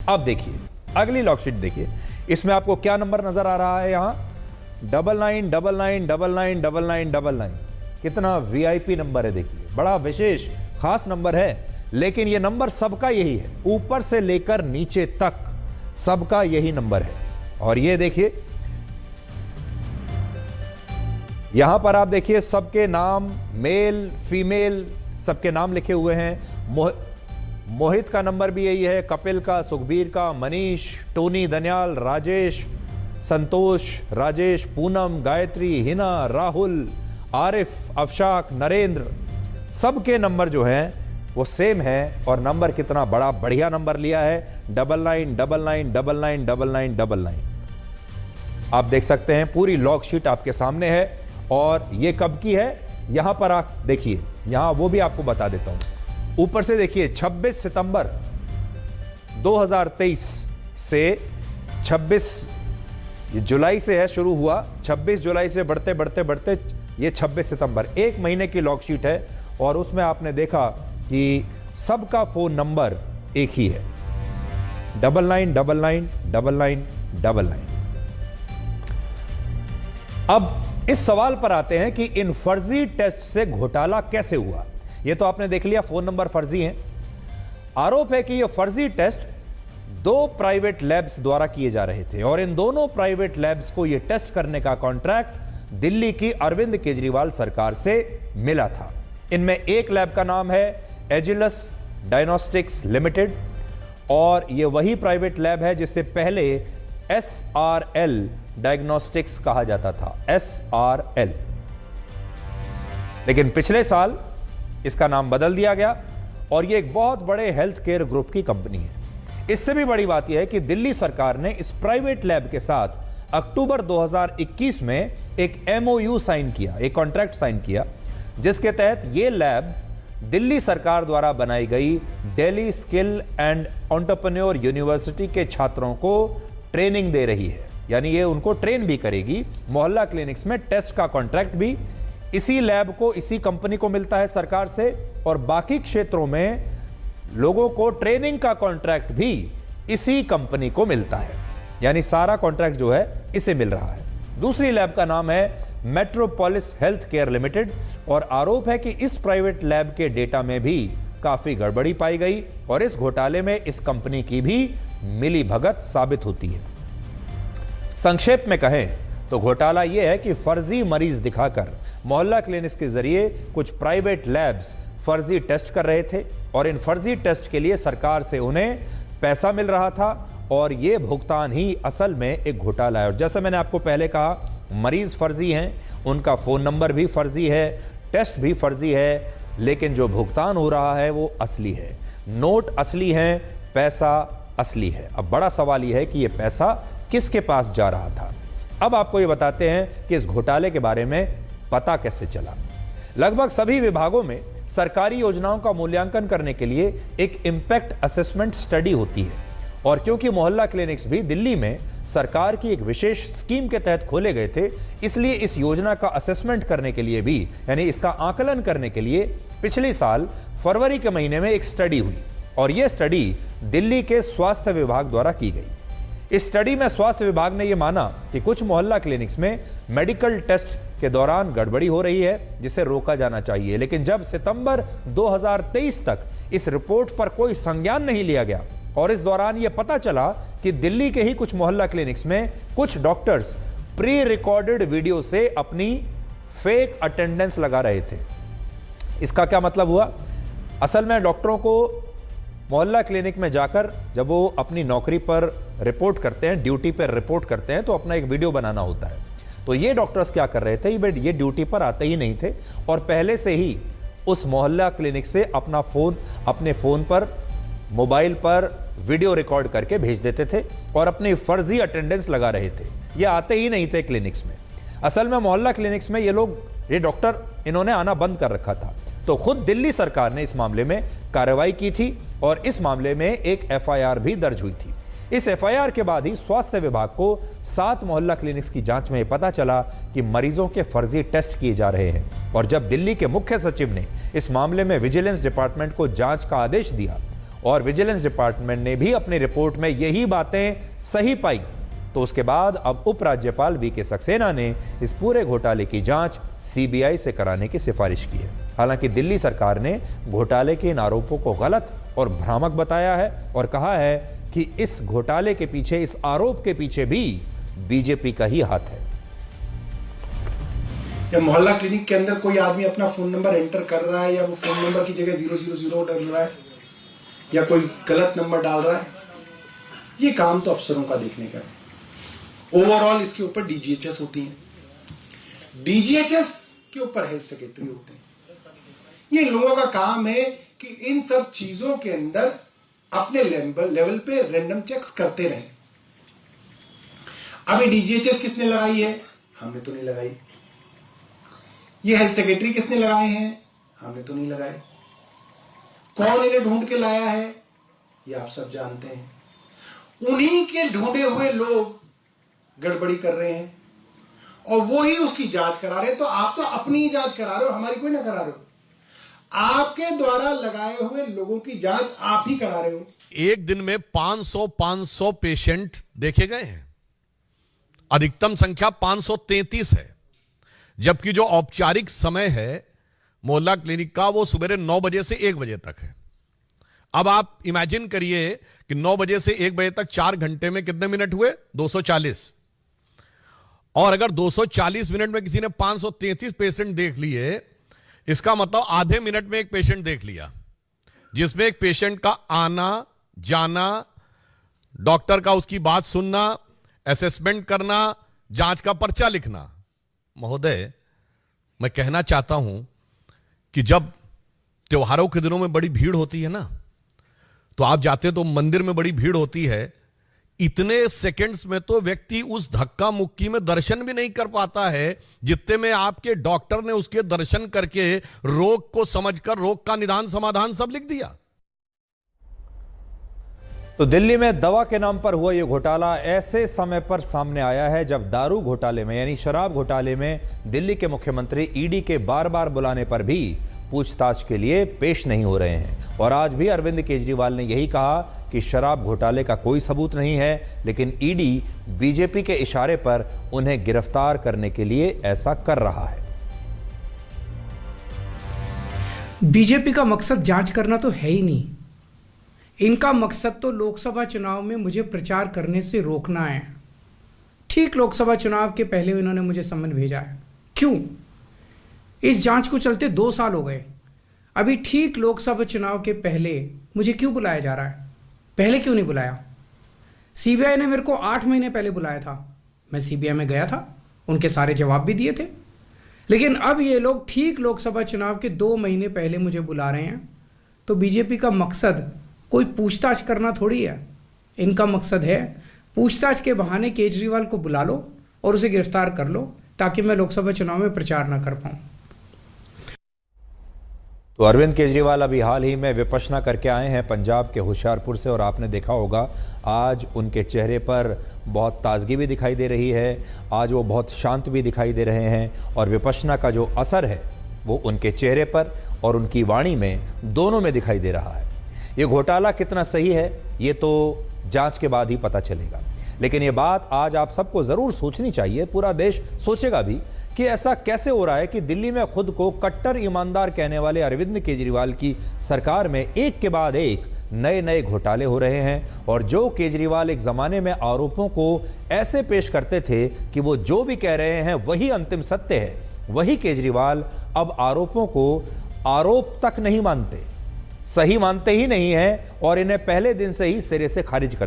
अब देखिए अगली लॉकशीट देखिए, इसमें आपको क्या नंबर नजर आ रहा है? यहां 9999999999। कितना वीआईपी नंबर है, देखिए बड़ा विशेष खास नंबर है, लेकिन यह नंबर सबका यही है, ऊपर से लेकर नीचे तक सबका यही नंबर है। और ये देखिए यहां पर आप देखिए सबके नाम, मेल फीमेल सबके नाम लिखे हुए हैं। मोहित का नंबर भी यही है, कपिल का, सुखबीर का, मनीष, टोनी, दनियाल, राजेश, संतोष, राजेश, पूनम, गायत्री, हिना, राहुल, आरिफ, अफशाक, नरेंद्र, सबके नंबर जो हैं वो सेम है। और नंबर कितना बड़ा बढ़िया नंबर लिया है, 9999999999। आप देख सकते हैं पूरी लॉग शीट आपके सामने है। और ये कब की है, यहां पर आप देखिए, यहां वो भी आपको बता देता हूं। ऊपर से देखिए 26 सितंबर 2023 से 26 जुलाई से है, शुरू हुआ 26 जुलाई से बढ़ते बढ़ते बढ़ते ये 26 सितंबर, एक महीने की लॉग शीट है। और उसमें आपने देखा कि सबका फोन नंबर एक ही है, 99999999। अब इस सवाल पर आते हैं कि इन फर्जी टेस्ट से घोटाला कैसे हुआ। यह तो आपने देख लिया, फोन नंबर फर्जी हैं। आरोप है कि यह फर्जी टेस्ट 2 प्राइवेट लैब्स द्वारा किए जा रहे थे और इन दोनों प्राइवेट लैब्स को यह टेस्ट करने का कॉन्ट्रैक्ट दिल्ली की अरविंद केजरीवाल सरकार से मिला था। इनमें एक लैब का नाम है एजिलस डायग्नोस्टिक्स लिमिटेड और यह वही प्राइवेट लैब है जिससे पहले SRL डायग्नोस्टिक्स कहा जाता था, SRL। लेकिन पिछले साल इसका नाम बदल दिया गया और यह एक बहुत बड़े हेल्थ केयर ग्रुप की कंपनी है। इससे भी बड़ी बात यह है कि दिल्ली सरकार ने इस प्राइवेट लैब के साथ अक्टूबर 2021 में एक MOU साइन किया, एक कॉन्ट्रैक्ट साइन किया, जिसके तहत यह लैब दिल्ली सरकार द्वारा बनाई गई Delhi skill and entrepreneur university के छात्रों को ट्रेनिंग दे रही है। यानी ये उनको ट्रेन भी करेगी। मोहल्ला क्लिनिक्स में टेस्ट का कॉन्ट्रैक्ट भी इसी लैब को, इसी कंपनी को मिलता है सरकार से, और बाकी क्षेत्रों में लोगों को ट्रेनिंग का कॉन्ट्रैक्ट भी इसी कंपनी को मिलता है। यानी सारा कॉन्ट्रैक्ट जो है इसे मिल रहा है। दूसरी लैब का नाम है मेट्रोपोलिस हेल्थ केयर लिमिटेड और आरोप है कि इस प्राइवेट लैब के डेटा में भी काफी गड़बड़ी पाई गई और इस घोटाले में इस कंपनी की भी मिलीभगत साबित होती है। संक्षेप में कहें तो घोटाला यह है कि फर्जी मरीज दिखाकर मोहल्ला क्लिनिक्स के जरिए कुछ प्राइवेट लैब्स फर्जी टेस्ट कर रहे थे और इन फर्जी टेस्ट के लिए सरकार से उन्हें पैसा मिल रहा था और यह भुगतान ही असल में एक घोटाला है। और जैसे मैंने आपको पहले कहा, मरीज फर्जी हैं, उनका फोन नंबर भी फर्जी है, टेस्ट भी फर्जी है, लेकिन जो भुगतान हो रहा है वो असली है। नोट असली हैं, पैसा असली है। अब बड़ा सवाल यह है कि यह पैसा किसके पास जा रहा था। अब आपको ये बताते हैं कि इस घोटाले के बारे में पता कैसे चला। लगभग सभी विभागों में सरकारी योजनाओं का मूल्यांकन करने के लिए एक इम्पैक्ट असेसमेंट स्टडी होती है और क्योंकि मोहल्ला क्लिनिक्स भी दिल्ली में सरकार की एक विशेष स्कीम के तहत खोले गए थे, इसलिए इस योजना का असेसमेंट करने के लिए भी, यानी इसका आकलन करने के लिए पिछले साल फरवरी के महीने में एक स्टडी हुई और यह स्टडी दिल्ली के स्वास्थ्य विभाग द्वारा की गई। इस स्टडी में स्वास्थ्य विभाग ने यह माना कि कुछ मोहल्ला क्लिनिक्स में मेडिकल टेस्ट के दौरान गड़बड़ी हो रही है जिसे रोका जाना चाहिए। लेकिन जब सितंबर 2023 तक इस रिपोर्ट पर कोई संज्ञान नहीं लिया गया और इस दौरान यह पता चला कि दिल्ली के ही कुछ मोहल्ला क्लिनिक्स में कुछ डॉक्टर्स प्री रिकॉर्डेड वीडियो से अपनी फेक अटेंडेंस लगा रहे थे। इसका क्या मतलब हुआ? असल में डॉक्टरों को मोहल्ला क्लिनिक में जाकर जब वो अपनी नौकरी पर रिपोर्ट करते हैं, ड्यूटी पर रिपोर्ट करते हैं, तो अपना एक वीडियो बनाना होता है। तो ये डॉक्टर्स क्या कर रहे थे, ये ड्यूटी पर आते ही नहीं थे और पहले से ही उस मोहल्ला क्लिनिक से अपने फ़ोन पर, मोबाइल पर वीडियो रिकॉर्ड करके भेज देते थे और अपनी फर्जी अटेंडेंस लगा रहे थे। ये आते ही नहीं थे क्लिनिक्स में। असल में मोहल्ला क्लिनिक्स में ये डॉक्टर इन्होंने आना बंद कर रखा था। तो खुद दिल्ली सरकार ने इस मामले में कार्रवाई की थी और इस मामले में एक FIR भी दर्ज हुई थी। इस FIR के बाद ही स्वास्थ्य विभाग को 7 मोहल्ला क्लिनिक्स की जांच में पता चला कि मरीजों के फर्जी टेस्ट किए जा रहे हैं और जब दिल्ली के मुख्य सचिव ने इस मामले में विजिलेंस डिपार्टमेंट को जांच का आदेश दिया और विजिलेंस डिपार्टमेंट ने भी अपनी रिपोर्ट में यही बातें सही पाई, तो उसके बाद अब उपराज्यपाल वीके सक्सेना ने इस पूरे घोटाले की जांच सीबीआई से कराने की सिफारिश की है। हालांकि दिल्ली सरकार ने घोटाले के इन आरोपों को गलत और भ्रामक बताया है और कहा है कि इस घोटाले के पीछे, इस आरोप के पीछे भी बीजेपी का ही हाथ है। या मोहल्ला क्लिनिक के अंदर कोई आदमी अपना फोन नंबर एंटर कर रहा है या वो फोन नंबर की जगह 000 डाल रहा है या कोई गलत नंबर डाल रहा है, ये काम तो अफसरों का देखने का है। ओवरऑल इसके ऊपर डीजीएचएस होती है, डीजीएचएस के ऊपर हेल्थ सेक्रेटरी होते हैं। ये लोगों का काम है कि इन सब चीजों के अंदर अपने लेवल पे रैंडम चेक्स करते रहें। अभी डीजीएचएस किसने लगाई है? हमने तो नहीं लगाई। ये हेल्थ सेक्रेटरी किसने लगाए हैं? हमने तो नहीं लगाए। कौन इन्हें ढूंढ के लाया है? ये आप सब जानते हैं। उन्हीं के ढूंढे हुए लोग गड़बड़ी कर रहे हैं और वो ही उसकी जांच करा रहे हैं। तो आप तो अपनी ही जांच करा रहे हो, हमारी कोई ना करा रहे हो। आपके द्वारा लगाए हुए लोगों की जांच आप ही करा रहे हो। एक दिन में 500 पेशेंट देखे गए हैं, अधिकतम संख्या 533 है, जबकि जो औपचारिक समय है मोहल्ला क्लिनिक का वो सुबह 9 बजे से 1 बजे तक है। अब आप इमेजिन करिए कि 9 बजे से 1 बजे तक 4 घंटे में कितने मिनट हुए? 240। और अगर 240 मिनट में किसी ने 533 पेशेंट देख लिए, इसका मतलब आधे मिनट में एक पेशेंट देख लिया, जिसमें एक पेशेंट का आना जाना, डॉक्टर का उसकी बात सुनना, असेसमेंट करना, जांच का पर्चा लिखना। महोदय, मैं कहना चाहता हूं कि जब त्योहारों के दिनों में बड़ी भीड़ होती है ना, तो आप जाते तो मंदिर में बड़ी भीड़ होती है, इतने सेकंड्स में तो व्यक्ति उस धक्का मुक्की में दर्शन भी नहीं कर पाता है जितने में आपके डॉक्टर ने उसके दर्शन करके रोग को समझकर रोग का निदान समाधान सब लिख दिया। तो दिल्ली में दवा के नाम पर हुआ यह घोटाला ऐसे समय पर सामने आया है जब दारू घोटाले में, यानी शराब घोटाले में दिल्ली के मुख्यमंत्री ईडी के बार बार बुलाने पर भी पूछताछ के लिए पेश नहीं हो रहे हैं। और आज भी अरविंद केजरीवाल ने यही कहा कि शराब घोटाले का कोई सबूत नहीं है, लेकिन ईडी बीजेपी के इशारे पर उन्हें गिरफ्तार करने के लिए ऐसा कर रहा है। बीजेपी का मकसद जांच करना तो है ही नहीं। इनका मकसद तो लोकसभा चुनाव में मुझे प्रचार करने से रोकना है। ठीक लोकसभा चुनाव के पहले इन्होंने मुझे समन भेजा है। क्यों? इस जांच को चलते 2 साल हो गए, अभी ठीक लोकसभा चुनाव के पहले मुझे क्यों बुलाया जा रहा है? पहले क्यों नहीं बुलाया? सीबीआई ने मेरे को 8 महीने पहले बुलाया था, मैं सीबीआई में गया था, उनके सारे जवाब भी दिए थे। लेकिन अब ये लोग ठीक लोकसभा चुनाव के 2 महीने पहले मुझे बुला रहे हैं। तो बीजेपी का मकसद कोई पूछताछ करना थोड़ी है। इनका मकसद है पूछताछ के बहाने केजरीवाल को बुला लो और उसे गिरफ्तार कर लो, ताकि मैं लोकसभा चुनाव में प्रचार ना कर पाऊं। तो अरविंद केजरीवाल अभी हाल ही में विपश्यना करके आए हैं पंजाब के होशियारपुर से, और आपने देखा होगा आज उनके चेहरे पर बहुत ताजगी भी दिखाई दे रही है, आज वो बहुत शांत भी दिखाई दे रहे हैं। और विपश्यना का जो असर है वो उनके चेहरे पर और उनकी वाणी में, दोनों में दिखाई दे रहा है। ये घोटाला कितना सही है ये तो जांच के बाद ही पता चलेगा, लेकिन ये बात आज आप सबको ज़रूर सोचनी चाहिए, पूरा देश सोचेगा भी कि ऐसा कैसे हो रहा है कि दिल्ली में खुद को कट्टर ईमानदार कहने वाले अरविंद केजरीवाल की सरकार में एक के बाद एक नए नए घोटाले हो रहे हैं। और जो केजरीवाल एक ज़माने में आरोपों को ऐसे पेश करते थे कि वो जो भी कह रहे हैं वही अंतिम सत्य है, वही केजरीवाल अब आरोपों को आरोप तक नहीं मानते, सही मानते ही नहीं हैं और इन्हें पहले दिन से ही सिरे से खारिज कर दिया।